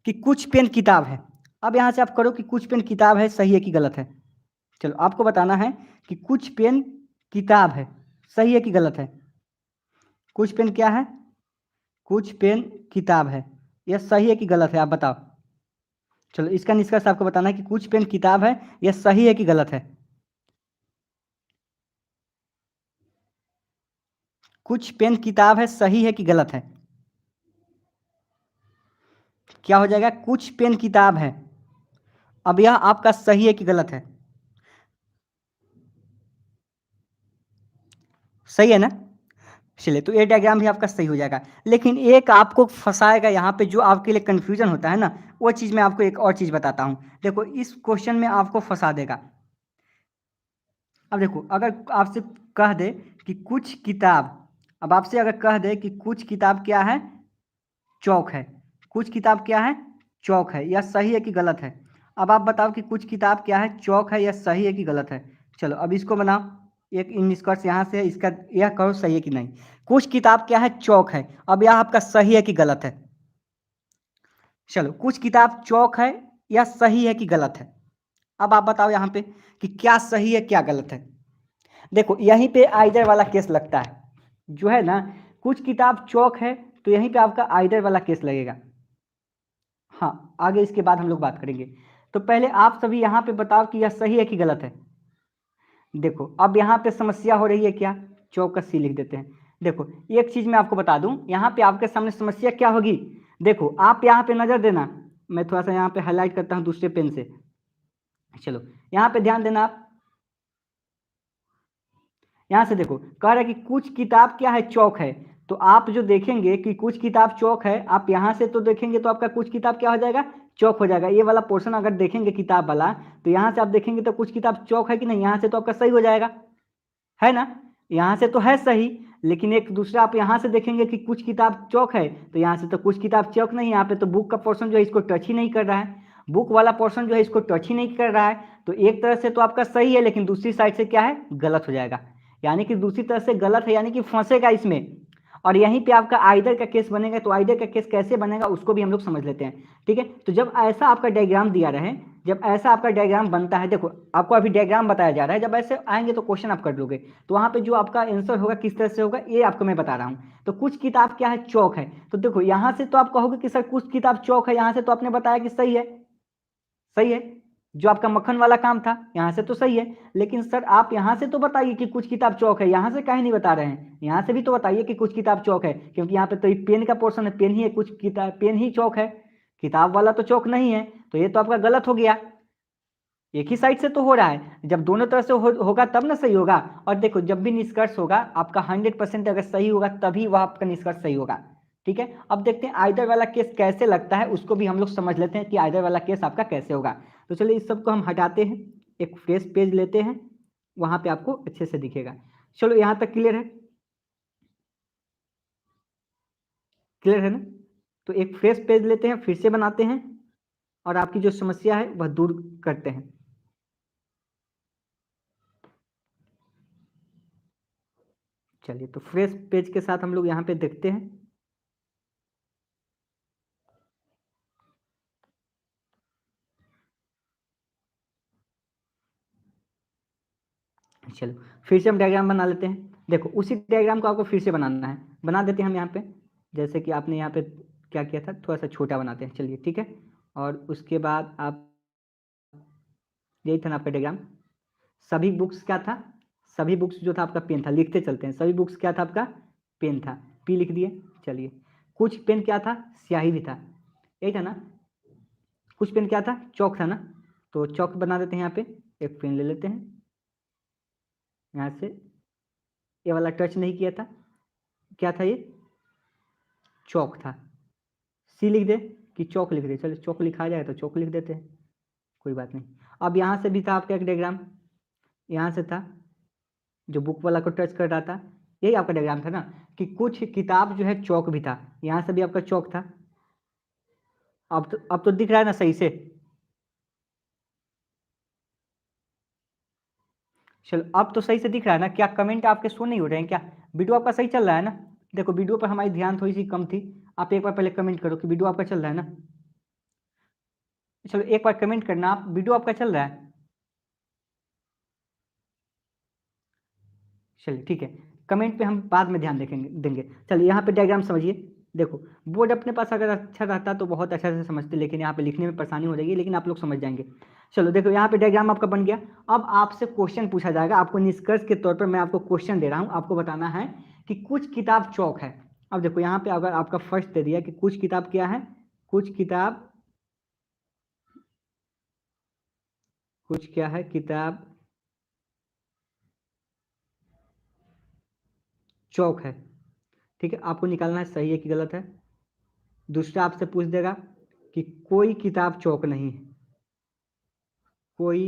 कि कुछ पेन किताब है। अब यहाँ से आप करो कि कुछ पेन किताब है, सही है कि गलत है। चलो आपको बताना है कि कुछ पेन किताब है, सही है कि गलत है। कुछ पेन क्या है, कुछ पेन किताब है, यह सही है कि गलत है, आप बताओ। चलो इसका निष्कर्ष आपको बताना है कि कुछ पेन किताब है, यह सही है कि गलत है। कुछ पेन किताब है, सही है कि गलत है। क्या हो जाएगा, कुछ पेन किताब है। अब यह आपका सही है कि गलत है, सही है ना। चलिए तो ये डायग्राम भी आपका सही हो जाएगा, लेकिन एक आपको फंसाएगा यहाँ पे, जो आपके लिए कंफ्यूजन होता है ना, वो चीज़ मैं आपको एक और चीज़ बताता हूँ। देखो इस क्वेश्चन में आपको फंसा देगा। अब देखो, अगर आपसे कह दे कि कुछ किताब, अब आपसे अगर कह दे कि कुछ किताब क्या है, चौक है, कुछ किताब क्या है, चौक है, या सही है कि गलत है। अब आप बताओ कि कुछ किताब क्या है, चौक है, या सही है कि गलत है। चलो अब इसको बनाओ, एक इन निष्कर्ष यहाँ से इसका यह कहो सही है कि नहीं। कुछ किताब क्या है, चौक है। अब यह आपका सही है कि गलत है। चलो, कुछ किताब चौक है या सही है कि गलत है। अब आप बताओ यहाँ पे कि क्या सही है क्या गलत है। देखो यहीं पे आइदर वाला केस लगता है, जो है ना, कुछ किताब चौक है तो यहीं पे आपका आइदर वाला केस लगेगा। हाँ, आगे इसके बाद हम लोग बात करेंगे। तो पहले आप सभी यहाँ पे बताओ कि यह सही है कि गलत है। देखो अब यहाँ पे समस्या हो रही है क्या, चौक का सी लिख देते हैं। देखो एक चीज मैं आपको बता दूं, यहाँ पे आपके सामने समस्या क्या होगी। देखो आप यहाँ पे नजर देना, मैं थोड़ा सा यहाँ पे हाईलाइट करता हूँ दूसरे पेन से। चलो यहाँ पे ध्यान देना आप, यहाँ से देखो कह रहा है कि कुछ किताब क्या है, चौक है। तो आप जो देखेंगे कि कुछ किताब चौक है, आप यहाँ से तो देखेंगे तो आपका कुछ किताब क्या हो जाएगा, चौक हो जाएगा। ये वाला पोर्शन अगर देखेंगे किताब वाला, तो यहाँ से आप देखेंगे तो कुछ किताब चौक है कि नहीं, यहाँ से तो आपका सही हो जाएगा, है ना। यहाँ से तो है सही, लेकिन एक दूसरा आप यहाँ से देखेंगे कि कुछ किताब चौक है, तो यहाँ से तो कुछ किताब चौक नहीं है। यहाँ पे तो बुक का पोर्शन जो है इसको टच ही नहीं कर रहा है, बुक वाला पोर्शन जो है इसको टच ही नहीं कर रहा है। तो एक तरह से तो आपका सही है, लेकिन दूसरी साइड से क्या है, गलत हो जाएगा। यानी कि दूसरी तरह से गलत है, यानी कि फंसेगा इसमें। और यहीं पे आपका आइदर का केस बनेगा। तो आइदर का केस कैसे बनेगा उसको भी हम लोग समझ लेते हैं, ठीक है। तो जब ऐसा आपका डायग्राम दिया रहे, जब ऐसा आपका डायग्राम बनता है, देखो आपको अभी डायग्राम बताया जा रहा है, जब ऐसे आएंगे तो क्वेश्चन आप कर लोगे। तो वहां पे जो आपका आंसर होगा किस तरह से होगा ये आपको मैं बता रहा हूँ। तो कुछ किताब क्या है, चौक है। तो देखो यहाँ से तो आप कहोगे कि सर कुछ किताब चौक है, यहाँ से तो आपने बताया कि सही है, सही है। जो आपका मक्खन वाला काम था यहाँ से तो सही है, लेकिन सर आप यहाँ से तो बताइए कि कुछ किताब चौक है, यहाँ से काहे नहीं बता रहे हैं। यहाँ से भी तो बताइए कि कुछ किताब चौक है, क्योंकि यहाँ पे तो ये पेन का पोर्शन है, पेन ही है, कुछ किताब पेन ही चौक है, किताब वाला तो चौक नहीं है। तो ये तो आपका गलत हो गया। एक ही साइड से तो हो रहा है, जब दोनों तरफ से होगा तब ना सही होगा। और देखो जब भी निष्कर्ष होगा आपका 100% अगर सही होगा तभी वह आपका निष्कर्ष सही होगा, ठीक है। अब देखते हैं आइदर वाला केस कैसे लगता है, उसको भी हम लोग समझ लेते हैं कि आइदर वाला केस आपका कैसे होगा। तो चलिए इस सबको हम हटाते हैं, एक फ्रेश पेज लेते हैं, वहां पे आपको अच्छे से दिखेगा। चलो यहाँ तक क्लियर है, क्लियर है ना। तो एक फ्रेश पेज लेते हैं, फिर से बनाते हैं, और आपकी जो समस्या है वह दूर करते हैं। चलिए तो फ्रेश पेज के साथ हम लोग यहाँ पे देखते हैं। चलो फिर से हम डायग्राम बना लेते हैं। देखो उसी डायग्राम को आपको फिर से बनाना है, बना देते हैं हम यहाँ पे। जैसे कि आपने यहाँ पे क्या किया था, थोड़ा सा छोटा बनाते हैं, चलिए ठीक है। और उसके बाद आप, यही था ना आपका डायग्राम। सभी बुक्स क्या था, सभी बुक्स जो था आपका पेन था, लिखते चलते हैं। सभी बुक्स क्या था आपका, पेन था, पी लिख दिए। चलिए कुछ पेन क्या था, स्याही भी था, यही था ना। कुछ पेन क्या था, चौक था ना। तो चौक बना देते हैं यहाँ पे, एक पेन ले लेते हैं यहाँ से, ये वाला टच नहीं किया था, क्या था ये, चौक था। सी लिख दे कि चौक लिख दे, चलो चौक लिखा जाए तो चौक लिख देते हैं, कोई बात नहीं। अब यहाँ से भी था आपका एक डायग्राम, यहाँ से था जो बुक वाला को टच कर रहा था, यही आपका डायग्राम था ना, कि कुछ किताब जो है चौक भी था, यहाँ से भी आपका चौक था। अब तो दिख रहा है ना सही से। चलो अब तो सही से दिख रहा है ना, क्या कमेंट आपके शो नहीं हो रहे हैं क्या, वीडियो आपका सही चल रहा है ना। देखो वीडियो पर हमारी ध्यान थोड़ी सी कम थी, आप एक बार पहले कमेंट करो कि वीडियो आपका चल रहा है ना। चलो एक बार कमेंट करना आप, वीडियो आपका चल रहा है। चलिए ठीक है, कमेंट पे हम बाद में ध्यान देंगे। चलिए यहाँ पे डायग्राम समझिए। देखो बोर्ड अपने पास अगर अच्छा रहता तो बहुत अच्छा से समझते, लेकिन यहाँ पे लिखने में परेशानी हो जाएगी, लेकिन आप लोग समझ जाएंगे। चलो देखो यहाँ पे डायग्राम आपका बन गया। अब आपसे क्वेश्चन पूछा जाएगा, आपको निष्कर्ष के तौर पर मैं आपको क्वेश्चन दे रहा हूँ, आपको बताना है कि कुछ किताब चौक है। अब देखो यहाँ पे अगर आपका फर्स्ट दे दिया कि कुछ किताब क्या है, कुछ किताब, कुछ क्या है, किताब चौक है, ठीक है। आपको निकालना है सही है कि गलत है। दूसरा आपसे पूछ देगा कि कोई किताब चौक नहीं है, कोई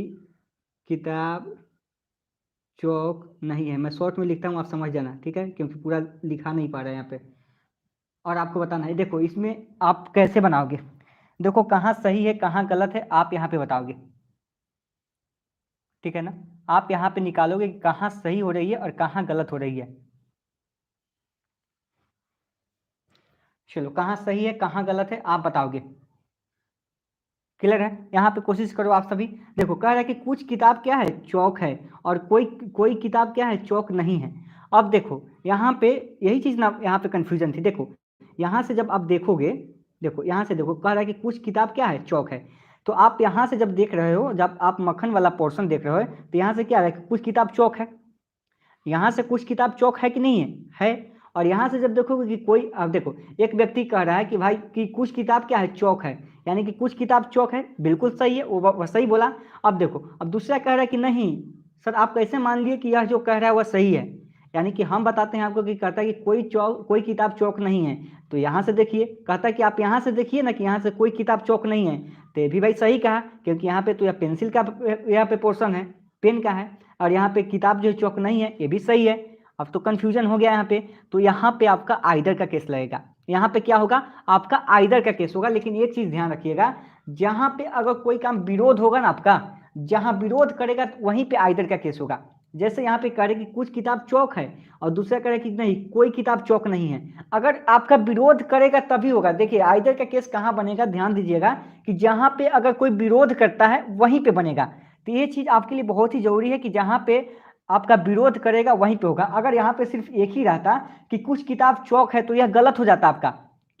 किताब चौक नहीं है। मैं शॉर्ट में लिखता हूँ, आप समझ जाना, ठीक है, क्योंकि पूरा लिखा नहीं पा रहा है यहाँ पे और आपको बताना है। देखो इसमें आप कैसे बनाओगे, देखो कहाँ सही है कहाँ गलत है आप यहाँ पे बताओगे, ठीक है ना। आप यहाँ पे निकालोगे कि कहाँ सही हो रही है और कहाँ गलत हो रही है। चलो कहाँ सही है कहाँ गलत है आप बताओगे। क्लियर है। यहाँ पे कोशिश करो आप सभी। देखो कह रहा है कि कुछ किताब क्या है चौक है और कोई कोई किताब क्या है चौक नहीं है। अब देखो यहाँ पे यही चीज ना, यहाँ पे कंफ्यूजन थी। देखो यहाँ से जब आप देखोगे, देखो यहाँ से देखो, कह रहा है कि कुछ किताब क्या है चौक है। तो आप यहाँ से जब देख रहे हो, जब आप मक्खन वाला पोर्शन देख रहे हो, तो यहाँ से क्या है कि कुछ किताब चौक है, यहाँ से कुछ किताब चौक है कि नहीं है, है। और यहाँ से जब देखोगे कि कोई, अब देखो एक व्यक्ति कह रहा है कि भाई कि कुछ किताब क्या है चौक है, यानी कि कुछ किताब चौक है, बिल्कुल सही है, वो सही बोला। अब देखो अब दूसरा कह रहा है कि नहीं सर, आप कैसे मान लिए कि यह जो कह रहा है वह सही है। यानी कि हम बताते हैं आपको कि कहता है कि कोई किताब चौक नहीं है। तो यहाँ से देखिए, कहता है कि आप यहाँ से देखिए ना कि यहाँ से कोई किताब चौक नहीं है। तो ये भी भाई सही कहा, क्योंकि यहाँ पे तो यह पेंसिल का यहाँ पे पोर्शन है, पेन का है, और यहाँ पे किताब जो चौक नहीं है, ये भी सही है। अब तो कंफ्यूजन हो गया यहाँ पे। तो यहाँ पे आपका आइदर का केस लगेगा। यहाँ पे क्या होगा, आपका आइदर का केस होगा। लेकिन एक चीज ध्यान रखिएगा, जहां पे अगर कोई काम विरोध होगा ना आपका, जहां विरोध करेगा वहीं पे आइदर का केस होगा। जैसे यहाँ पे कह रहे कि कुछ किताब चौक है और दूसरा कह रहे कि नहीं कोई किताब चौक नहीं है। अगर आपका विरोध करेगा तभी होगा। देखिए आइदर का केस कहाँ बनेगा, ध्यान दीजिएगा कि जहां पे अगर कोई विरोध करता है वहीं पे बनेगा। तो ये चीज आपके लिए बहुत ही जरूरी है कि जहां पे आपका विरोध करेगा वहीं पे होगा। अगर यहाँ पे सिर्फ एक ही रहता कि कुछ किताब चौक है तो यह गलत हो जाता आपका,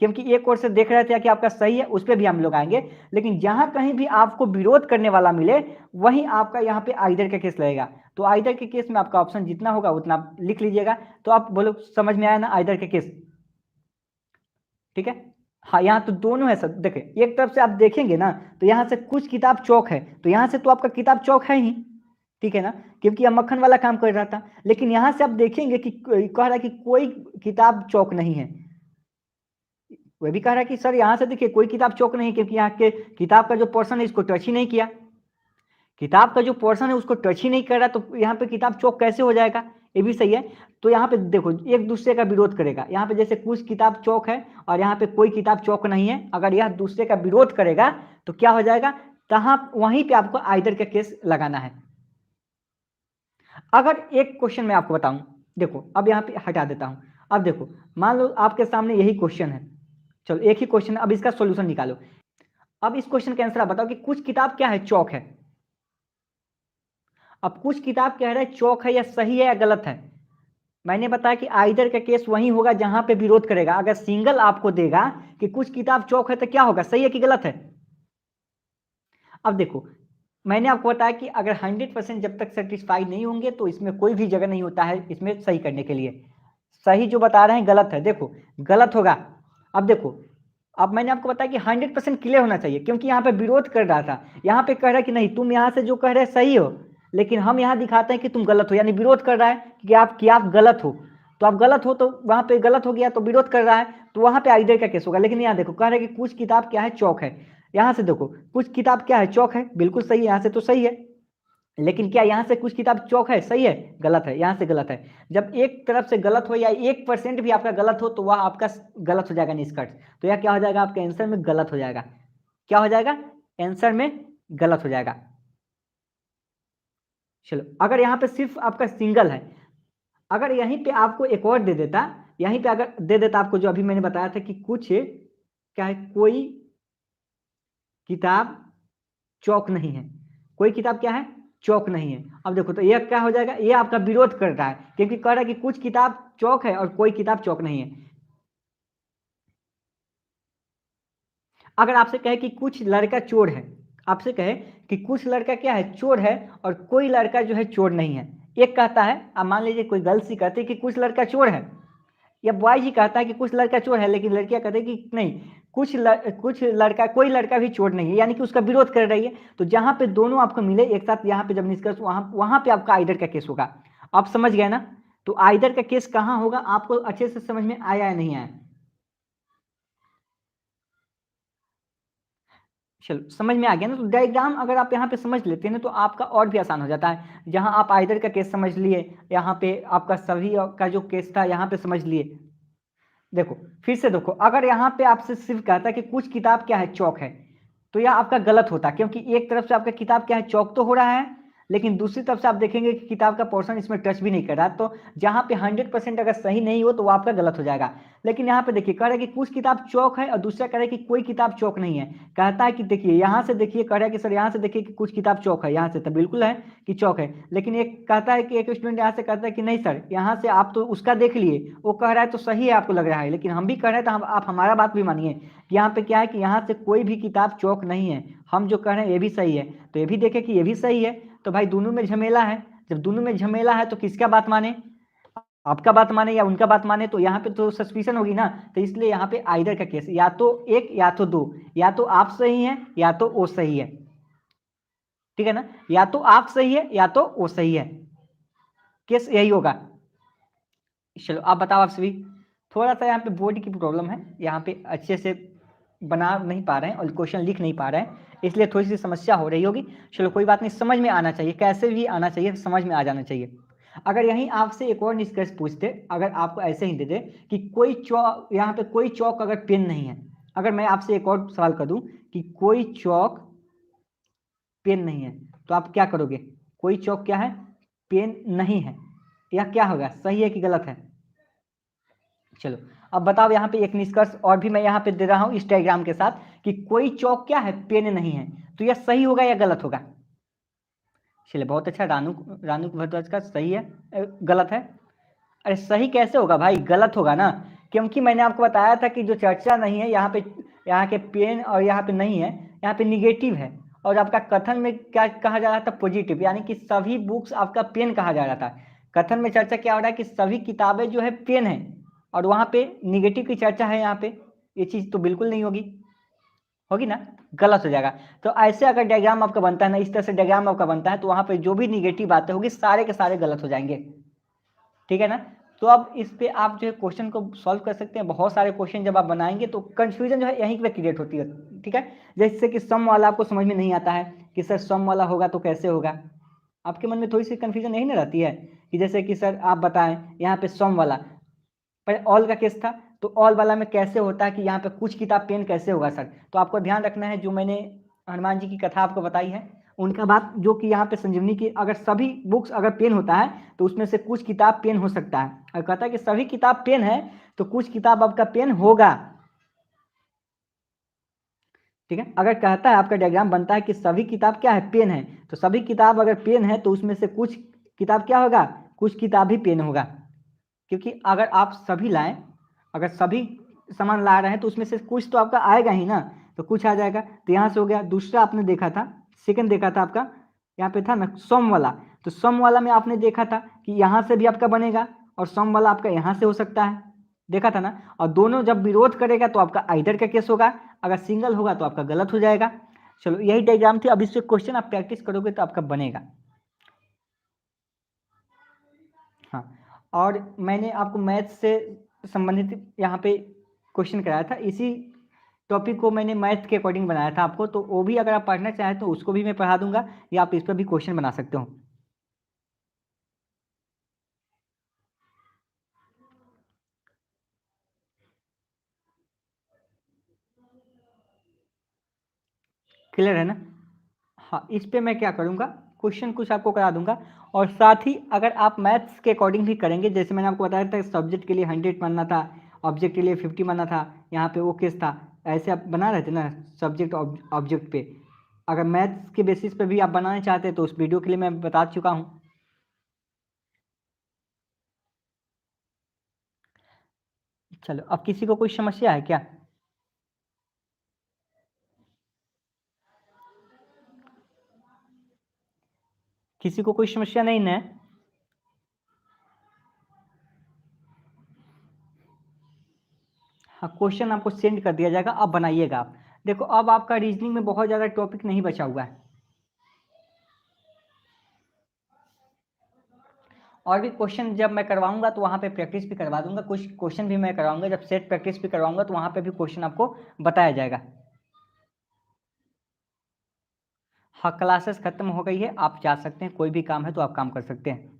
क्योंकि एक ओर से देख रहे थे कि आपका सही है, उस पर भी हम लोग आएंगे। लेकिन जहां कहीं भी आपको विरोध करने वाला मिले वहीं आपका यहाँ पे आइदर का केस लगेगा। तो आइदर के केस में आपका ऑप्शन जितना होगा उतना आप लिख लीजिएगा। तो आप बोलो समझ में आया ना आइदर के केस, ठीक है। हाँ यहाँ तो दोनों है सर। देखिए एक तरफ से आप देखेंगे ना तो यहाँ से कुछ किताब चौक है, तो यहाँ से तो आपका किताब चौक है ही, ठीक है ना, क्योंकि यह मक्खन वाला काम कर रहा था। लेकिन यहाँ से आप देखेंगे कि कह रहा है कि कोई किताब चौक नहीं है। वह भी कह रहा है कि सर यहाँ से देखिए कोई किताब चौक नहीं, क्योंकि यहाँ के किताब का जो पोर्शन है इसको टच ही नहीं किया, किताब का जो पोर्शन है उसको टच ही नहीं कर रहा, तो यहाँ पे किताब चौक कैसे हो जाएगा। ये भी सही है। तो यहाँ पे देखो एक दूसरे का विरोध करेगा, यहाँ पे जैसे कुछ किताब चौक है और यहाँ पे कोई किताब चौक नहीं है, अगर यह दूसरे का विरोध करेगा तो क्या हो जाएगा, तहाँ वहीं पे आपको आइदर का केस लगाना है। अगर एक क्वेश्चन मैं आपको बताऊं, देखो अब यहाँ पे हटा देता हूं। अब देखो मान लो आपके सामने यही क्वेश्चन है, चलो एक ही क्वेश्चन, अब इसका सॉल्यूशन निकालो। अब इस क्वेश्चन का आंसर आप बताओ कि कुछ किताब क्या है चौक है। अब कुछ किताब कह रहे हैं चौक है, या सही है या गलत है। मैंने बताया कि आइदर का केस वही होगा जहां पे विरोध करेगा। अगर सिंगल आपको देगा कि कुछ किताब चौक है तो क्या होगा, सही है कि गलत है। अब देखो मैंने आपको बताया कि अगर 100% जब तक सेटिस्फाई नहीं होंगे तो इसमें कोई भी जगह नहीं होता है इसमें सही करने के लिए। सही जो बता रहे हैं गलत है, देखो गलत होगा। अब देखो अब मैंने आपको बताया कि 100% क्लियर होना चाहिए, क्योंकि यहाँ पे विरोध कर रहा था, यहाँ पे कह रहा है कि नहीं तुम यहाँ से जो कह रहे हैं सही हो, लेकिन हम यहाँ दिखाते हैं कि तुम गलत हो, यानी विरोध कर रहा है कि आप गलत हो। तो आप गलत हो तो वहां पे गलत हो गया, तो विरोध कर रहा है तो वहां पे आइदर का केस होगा। लेकिन यहाँ देखो कह रहे हैं कि कुछ किताब क्या है चौक है, यहाँ से देखो कुछ किताब क्या है चौक है, बिल्कुल सही है, यहाँ से तो सही है। लेकिन क्या यहाँ से कुछ किताब चौक है, सही है, गलत है, यहाँ से गलत है। जब एक तरफ से गलत हो या 1% भी आपका गलत हो तो वह आपका गलत हो जाएगा निष्कर्ष। तो यह क्या हो जाएगा, आपके आंसर में गलत हो जाएगा। क्या हो जाएगा, आंसर में गलत हो जाएगा। चलो अगर यहाँ पे सिर्फ आपका सिंगल है, अगर यहीं पे आपको एक और दे देता, यहीं पे अगर दे देता आपको जो अभी मैंने बताया था कि कुछ क्या है, कोई किताब चौक नहीं है, कोई किताब क्या है चौक नहीं है। अब देखो तो यह क्या हो जाएगा, ये आपका विरोध कर रहा है, क्योंकि कह रहा है कि कुछ किताब चौक है और कोई किताब चौक नहीं है। अगर आपसे कहे कि कुछ लड़का चोर है, आपसे कहे कि कुछ लड़का क्या है चोर है और कोई लड़का जो है चोर नहीं है। एक कहता है, अब मान लीजिए कोई गर्ल्स ही कहती है कि कुछ लड़का चोर है, या बॉयज ही कहता है कि कुछ लड़का चोर है, लेकिन लड़कियां कहते हैं कि नहीं कुछ लड़का कोई लड़का भी चोर नहीं है, यानी कि उसका विरोध कर रही है। तो जहां पे दोनों आपको मिले एक साथ, यहाँ पे जब निष्कर्ष वहां वहां पे आपका आइदर का केस होगा। आप समझ गए ना। तो आइदर का केस कहाँ होगा, आपको अच्छे से समझ में आया या नहीं आया। चलो समझ में आ गया ना। तो डायग्राम अगर आप यहाँ पे समझ लेते हैं ना तो आपका और भी आसान हो जाता है। जहाँ आप आइदर का केस समझ लिए, यहाँ पे आपका सभी का जो केस था यहाँ पे समझ लिए। देखो फिर से देखो, अगर यहाँ पे आपसे सिर्फ कहता है कि कुछ किताब क्या है चौक है, तो यह आपका गलत होता, क्योंकि एक तरफ से आपका किताब क्या है चौक तो हो रहा है, लेकिन दूसरी तरफ से आप देखेंगे कि किताब का पोर्शन इसमें टच भी नहीं कर रहा। तो जहाँ पे 100% अगर सही नहीं हो तो वो आपका गलत हो जाएगा। लेकिन यहाँ पे देखिए कह रहा है कि कुछ किताब चौक है और दूसरा कह रहा है कि कोई किताब चौक नहीं है। कहता है कि देखिए यहाँ से देखिए, कह रहा है कि सर यहाँ से देखिए कि कुछ किताब चौक है, यहाँ से तो बिल्कुल है कि चौक है। लेकिन एक कहता है कि एक स्टूडेंट यहाँ से कहता है कि नहीं सर यहाँ से आप तो उसका देख लिए, वो कह रहा है तो सही है आपको लग रहा है, लेकिन हम भी कह रहे हैं तो आप हमारा बात भी मानिए कि यहाँ पे क्या है कि यहाँ से कोई भी किताब चौक नहीं है। हम जो कह रहे हैं ये भी सही है, तो ये भी देखें कि ये भी सही है। तो भाई दोनों में झमेला है, जब दोनों में झमेला है तो किसका बात माने, आपका बात माने या उनका बात माने, तो यहाँ पे तो सस्पिशन होगी ना। तो इसलिए यहाँ पे आइदर का केस, या तो एक या तो दो, या तो आप सही हैं या तो वो सही है, ठीक है ना, या तो आप सही है या तो वो सही है, केस यही होगा। चलो आप बताओ आप सभी। थोड़ा सा यहाँ पे बोर्ड की प्रॉब्लम है, यहाँ पे अच्छे से बना नहीं पा रहे हैं और क्वेश्चन लिख नहीं पा रहे हैं, इसलिए थोड़ी सी समस्या हो रही होगी। चलो कोई बात नहीं, समझ में आना चाहिए, कैसे भी आना चाहिए, समझ में आ जाना चाहिए। अगर यहीं आपसे एक और निष्कर्ष पूछते, अगर आपको ऐसे ही दे दे कि कोई चौक, यहाँ पे कोई चौक अगर पेन नहीं है, अगर मैं आपसे एक और सवाल कर दूं कि कोई चौक पेन नहीं है, तो आप क्या करोगे? कोई चौक क्या है? पेन नहीं है, यह क्या होगा, सही है कि गलत है? चलो अब बताओ, यहाँ पे एक निष्कर्ष और भी मैं यहाँ पे दे रहा हूँ इस डायग्राम के साथ कि कोई चौक क्या है, पेन नहीं है, तो यह सही होगा या गलत होगा? चलिए बहुत अच्छा, रानू रानू भारद्वाज का सही है, गलत है? अरे सही कैसे होगा भाई, गलत होगा ना, क्योंकि मैंने आपको बताया था कि जो चर्चा नहीं है यहाँ पे, यहाँ के पेन और यहाँ पे नहीं है, यहाँ पे निगेटिव है, और आपका कथन में क्या कहा जा रहा था, पॉजिटिव, यानी कि सभी बुक्स आपका पेन कहा जा रहा था। कथन में चर्चा क्या हो रहा है कि सभी किताबें जो है पेन है, और वहाँ पे निगेटिव की चर्चा है यहाँ पे, ये चीज़ तो बिल्कुल नहीं होगी, होगी ना, गलत हो जाएगा। तो ऐसे अगर डायग्राम आपका बनता है ना, इस तरह से डायग्राम आपका बनता है, तो वहाँ पे जो भी निगेटिव बातें होगी सारे के सारे गलत हो जाएंगे, ठीक है ना। तो अब इस पे आप जो है क्वेश्चन को सॉल्व कर सकते हैं। बहुत सारे क्वेश्चन जब आप बनाएंगे तो कंफ्यूजन जो है यहीं पे क्रिएट होती है, ठीक है। जैसे कि सम वाला आपको समझ में नहीं आता है कि सर सम वाला होगा तो कैसे होगा, आपके मन में थोड़ी सी कंफ्यूजन यही ना रहती है कि जैसे कि सर आप बताएं यहाँ पे सम वाला, पर ऑल का केस था, तो ऑल वाला में कैसे होता है कि यहाँ पे कुछ किताब पेन कैसे होगा सर? तो आपको ध्यान रखना है, जो मैंने हनुमान जी की कथा आपको बताई है उनका बात, जो कि यहाँ पे संजीवनी की अगर सभी बुक्स अगर पेन होता है तो उसमें से कुछ किताब पेन हो सकता है, और कहता है कि सभी किताब पेन है तो कुछ किताब आपका पेन होगा, ठीक है। अगर कहता है आपका डायग्राम बनता है कि सभी किताब क्या है, पेन है, तो सभी किताब अगर पेन है तो उसमें से कुछ किताब क्या होगा, कुछ किताब भी पेन होगा, क्योंकि अगर आप सभी लाएं, अगर सभी सामान ला रहे हैं तो उसमें से कुछ तो आपका आएगा ही ना, तो कुछ आ जाएगा। तो यहाँ से हो गया। दूसरा आपने देखा था, सेकंड देखा था आपका, यहाँ पे था ना सम वाला, तो सम वाला में आपने देखा था कि यहाँ से भी आपका बनेगा और सम वाला आपका यहाँ से हो सकता है, देखा था ना। और दोनों जब विरोध करेगा तो आपका आइदर का केस होगा, अगर सिंगल होगा तो आपका गलत हो जाएगा। चलो यही डायग्राम थी, अब इस पे क्वेश्चन आप प्रैक्टिस करोगे तो आपका बनेगा। हाँ, और मैंने आपको मैथ से संबंधित यहाँ पे क्वेश्चन कराया था, इसी टॉपिक को मैंने मैथ के अकॉर्डिंग बनाया था आपको, तो वो भी अगर आप पढ़ना चाहें तो उसको भी मैं पढ़ा दूंगा, या आप इस पर भी क्वेश्चन बना सकते हो। क्लियर है ना? हाँ, इस पे मैं क्या करूँगा, क्वेश्चन कुछ आपको करा दूंगा, और साथ ही अगर आप मैथ्स के अकॉर्डिंग भी करेंगे, जैसे मैंने आपको बताया था सब्जेक्ट के लिए 100 मानना था, ऑब्जेक्ट के लिए 50 मानना था, यहाँ पे वो केस था, ऐसे आप बना रहे थे ना सब्जेक्ट ऑब्जेक्ट पे। अगर मैथ्स के बेसिस पे भी आप बनाना चाहते हैं तो उस वीडियो के लिए मैं बता चुका हूँ। चलो अब किसी को कोई समस्या है क्या? किसी को कोई समस्या नहीं ना? हाँ, क्वेश्चन आपको सेंड कर दिया जाएगा, अब बनाइएगा आप। देखो अब आपका रीजनिंग में बहुत ज़्यादा टॉपिक नहीं बचा हुआ है, और भी क्वेश्चन जब मैं करवाऊंगा तो वहाँ पे प्रैक्टिस भी करवा दूंगा, कुछ क्वेश्चन भी मैं करवाऊंगा, जब सेट प्रैक्टिस भी करवाऊंगा तो वहाँ पे भी क्वेश्चन आपको बताया जाएगा। हाँ, क्लासेस खत्म हो गई है, आप जा सकते हैं, कोई भी काम है तो आप काम कर सकते हैं।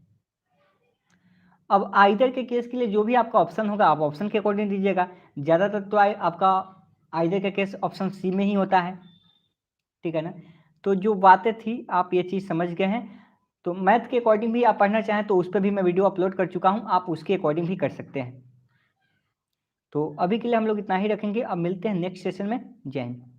अब आइदर के केस के लिए जो भी आपका ऑप्शन होगा आप ऑप्शन के अकॉर्डिंग दीजिएगा। ज़्यादातर तो आपका आइदर का केस ऑप्शन सी में ही होता है, ठीक है ना? तो जो बातें थी आप ये चीज़ समझ गए हैं। तो मैथ के अकॉर्डिंग भी आप पढ़ना चाहें तो उस पे भी मैं वीडियो अपलोड कर चुका हूँ, आप उसके अकॉर्डिंग भी कर सकते हैं। तो अभी के लिए हम लोग इतना ही रखेंगे, अब मिलते हैं नेक्स्ट सेशन में। जय हिंद।